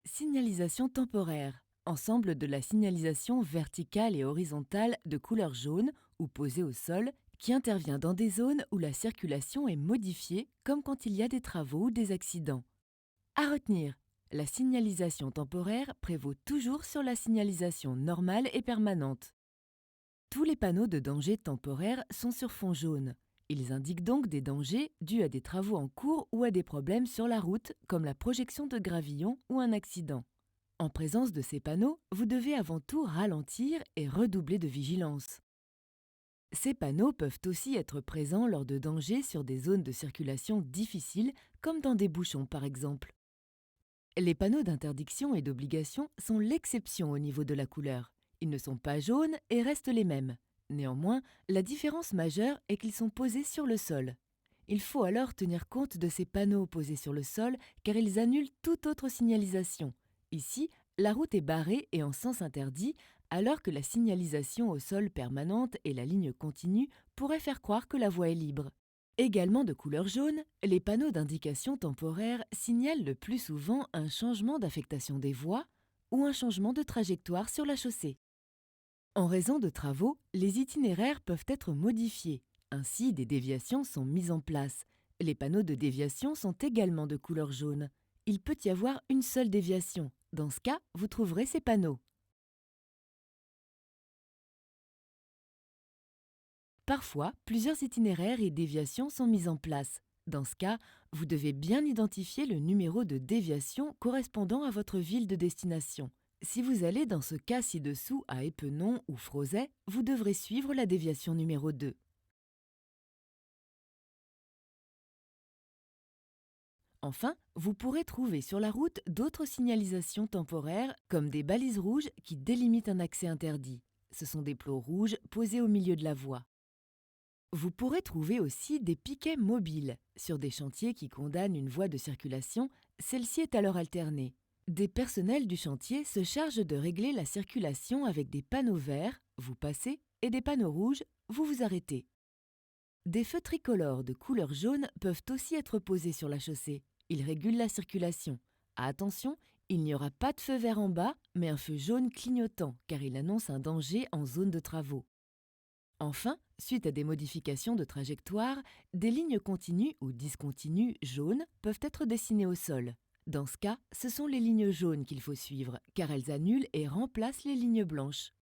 Signalisation temporaire. Ensemble de la signalisation verticale et horizontale de couleur jaune ou posée au sol qui intervient dans des zones où la circulation est modifiée comme quand il y a des travaux ou des accidents. À retenir, la signalisation temporaire prévaut toujours sur la signalisation normale et permanente. Tous les panneaux de danger temporaire sont sur fond jaune. Ils indiquent donc des dangers dus à des travaux en cours ou à des problèmes sur la route, comme la projection de gravillons ou un accident. En présence de ces panneaux, vous devez avant tout ralentir et redoubler de vigilance. Ces panneaux peuvent aussi être présents lors de dangers sur des zones de circulation difficiles, comme dans des bouchons par exemple. Les panneaux d'interdiction et d'obligation sont l'exception au niveau de la couleur. Ils ne sont pas jaunes et restent les mêmes. Néanmoins, la différence majeure est qu'ils sont posés sur le sol. Il faut alors tenir compte de ces panneaux posés sur le sol car ils annulent toute autre signalisation. Ici, la route est barrée et en sens interdit, alors que la signalisation au sol permanente et la ligne continue pourraient faire croire que la voie est libre. Également de couleur jaune, les panneaux d'indication temporaire signalent le plus souvent un changement d'affectation des voies ou un changement de trajectoire sur la chaussée. En raison de travaux, les itinéraires peuvent être modifiés. Ainsi, des déviations sont mises en place. Les panneaux de déviation sont également de couleur jaune. Il peut y avoir une seule déviation. Dans ce cas, vous trouverez ces panneaux. Parfois, plusieurs itinéraires et déviations sont mis en place. Dans ce cas, vous devez bien identifier le numéro de déviation correspondant à votre ville de destination. Si vous allez dans ce cas ci-dessous à Épenon ou Frauzet, vous devrez suivre la déviation numéro 2. Enfin, vous pourrez trouver sur la route d'autres signalisations temporaires comme des balises rouges qui délimitent un accès interdit. Ce sont des plots rouges posés au milieu de la voie. Vous pourrez trouver aussi des piquets mobiles. Sur des chantiers qui condamnent une voie de circulation, celle-ci est alors alternée. Des personnels du chantier se chargent de régler la circulation avec des panneaux verts, vous passez, et des panneaux rouges, vous vous arrêtez. Des feux tricolores de couleur jaune peuvent aussi être posés sur la chaussée. Ils régulent la circulation. Attention, il n'y aura pas de feu vert en bas, mais un feu jaune clignotant, car il annonce un danger en zone de travaux. Enfin, suite à des modifications de trajectoire, des lignes continues ou discontinues jaunes peuvent être dessinées au sol. Dans ce cas, ce sont les lignes jaunes qu'il faut suivre, car elles annulent et remplacent les lignes blanches.